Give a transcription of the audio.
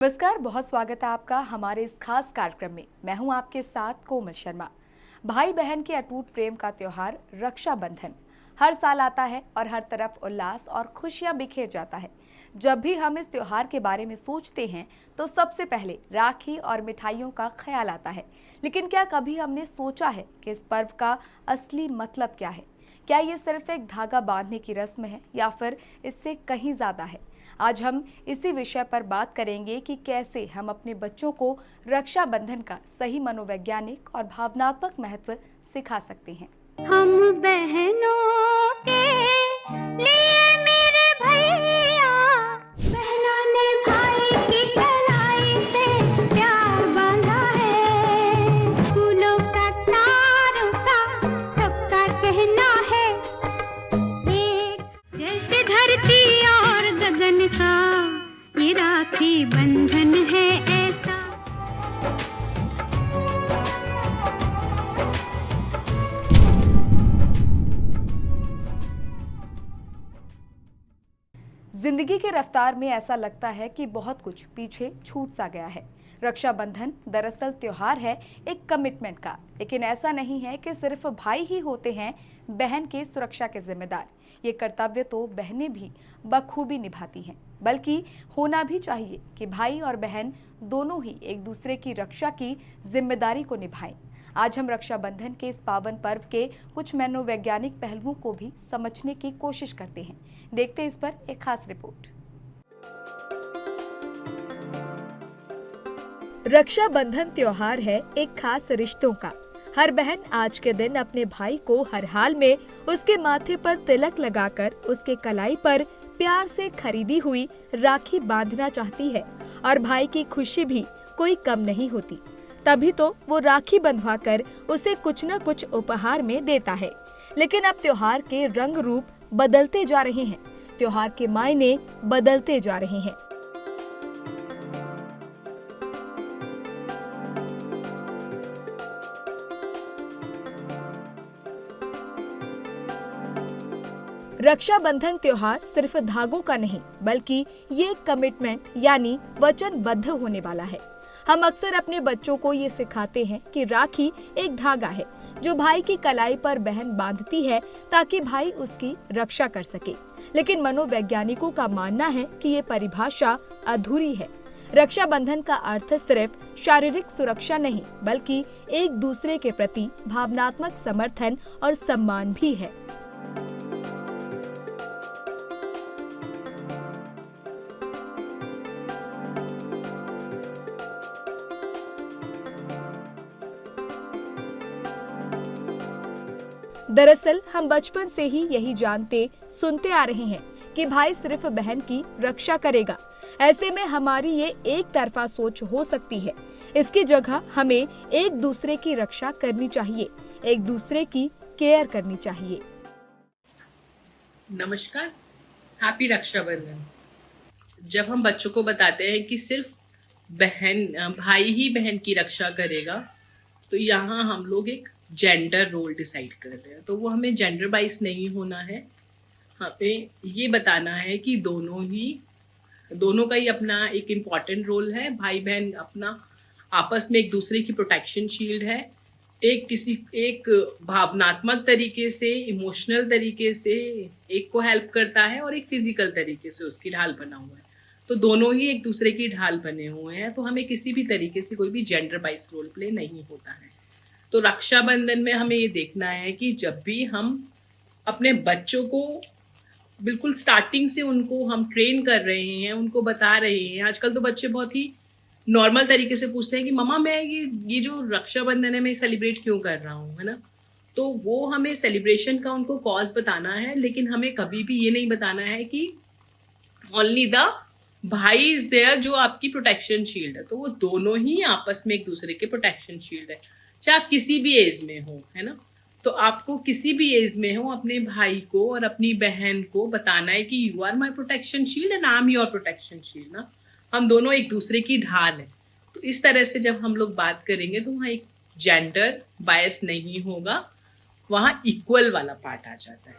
नमस्कार, बहुत स्वागत है आपका हमारे इस खास कार्यक्रम में। मैं हूं आपके साथ कोमल शर्मा। भाई बहन के अटूट प्रेम का त्योहार रक्षाबंधन हर साल आता है और हर तरफ उल्लास और खुशियां बिखेर जाता है। जब भी हम इस त्योहार के बारे में सोचते हैं तो सबसे पहले राखी और मिठाइयों का ख्याल आता है। लेकिन क्या कभी हमने सोचा है कि इस पर्व का असली मतलब क्या है? क्या ये सिर्फ एक धागा बांधने की रस्म है या फिर इससे कहीं ज्यादा है? आज हम इसी विषय पर बात करेंगे कि कैसे हम अपने बच्चों को रक्षाबंधन का सही मनोवैज्ञानिक और भावनात्मक महत्व सिखा सकते हैं। हम बहनों के लिए मेरे भैया, बहनों ने भाई की कलाई से प्यार बांधा है। फूलों का तारों का सबका कहना है, एक जैसे धरती और गगन का ये राखी बंधन है ऐसा। जिंदगी के रफ्तार में ऐसा लगता है कि बहुत कुछ पीछे छूट सा गया है। रक्षाबंधन दरअसल त्योहार है एक कमिटमेंट का, लेकिन ऐसा नहीं है कि सिर्फ भाई ही होते हैं बहन के सुरक्षा के जिम्मेदार। ये कर्तव्य तो बहनें भी बखूबी निभाती हैं, बल्कि होना भी चाहिए कि भाई और बहन दोनों ही एक दूसरे की रक्षा की जिम्मेदारी को निभाएं। आज हम रक्षाबंधन के इस पावन पर्व के कुछ मनोवैज्ञानिक पहलुओं को भी समझने की कोशिश करते हैं। देखते हैं इस पर एक खास रिपोर्ट। रक्षाबंधन त्योहार है एक खास रिश्तों का। हर बहन आज के दिन अपने भाई को हर हाल में उसके माथे पर तिलक लगाकर उसके कलाई पर प्यार से खरीदी हुई राखी बांधना चाहती है और भाई की खुशी भी कोई कम नहीं होती। तभी तो वो राखी बंधवाकर उसे कुछ न कुछ उपहार में देता है। लेकिन अब त्योहार के रंग रूप बदलते जा रहे हैं, त्योहार के मायने बदलते जा रहे हैं। रक्षाबंधन त्योहार सिर्फ धागों का नहीं, बल्कि ये कमिटमेंट यानी वचनबद्ध होने वाला है। हम अक्सर अपने बच्चों को ये सिखाते हैं कि राखी एक धागा है जो भाई की कलाई पर बहन बांधती है ताकि भाई उसकी रक्षा कर सके। लेकिन मनोवैज्ञानिकों का मानना है कि ये परिभाषा अधूरी है। रक्षाबंधन का अर्थ सिर्फ शारीरिक सुरक्षा नहीं, बल्कि एक दूसरे के प्रति भावनात्मक समर्थन और सम्मान भी है। दरअसल हम बचपन से ही यही जानते सुनते आ रहे हैं कि भाई सिर्फ बहन की रक्षा करेगा। ऐसे में हमारी ये एक तरफा सोच हो सकती है। इसकी जगह हमें एक दूसरे की रक्षा करनी चाहिए, एक दूसरे की केयर करनी चाहिए। नमस्कार, हैप्पी रक्षाबंधन। जब हम बच्चों को बताते हैं कि सिर्फ भाई ही बहन की रक्षा करेगा, तो यहाँ हम लोग एक जेंडर रोल डिसाइड कर रहे हैं। तो वो हमें जेंडर वाइज नहीं होना है, हमें ये बताना है कि दोनों का ही अपना एक इम्पॉर्टेंट रोल है। भाई बहन अपना आपस में एक दूसरे की प्रोटेक्शन शील्ड है। एक भावनात्मक तरीके से, इमोशनल तरीके से एक को हेल्प करता है और एक फिजिकल तरीके से उसकी ढाल बना हुआ है। तो दोनों ही एक दूसरे की ढाल बने हुए हैं। तो हमें किसी भी तरीके से कोई भी जेंडर वाइज रोल प्ले नहीं होता है। तो रक्षाबंधन में हमें ये देखना है कि जब भी हम अपने बच्चों को बिल्कुल स्टार्टिंग से उनको हम ट्रेन कर रहे हैं, उनको बता रहे हैं। आजकल तो बच्चे बहुत ही नॉर्मल तरीके से पूछते हैं कि मम्मा मैं ये जो रक्षाबंधन है मैं सेलिब्रेट क्यों कर रहा हूँ, है ना। तो वो हमें सेलिब्रेशन का उनको कॉज बताना है, लेकिन हमें कभी भी ये नहीं बताना है कि ओनली द भाई इज देयर जो आपकी प्रोटेक्शन शील्ड है। तो वो दोनों ही आपस में एक दूसरे के प्रोटेक्शन शील्ड है, चाहे आप किसी भी एज में हो, है ना। तो आपको किसी भी एज में हो अपने भाई को और अपनी बहन को बताना है कि you are my protection shield and I am your protection shield ना। हम दोनों एक दूसरे की ढाल है। तो इस तरह से जब हम लोग बात करेंगे तो वहाँ एक जेंडर बायस नहीं होगा, वहाँ इक्वल वाला पार्ट आ जाता है।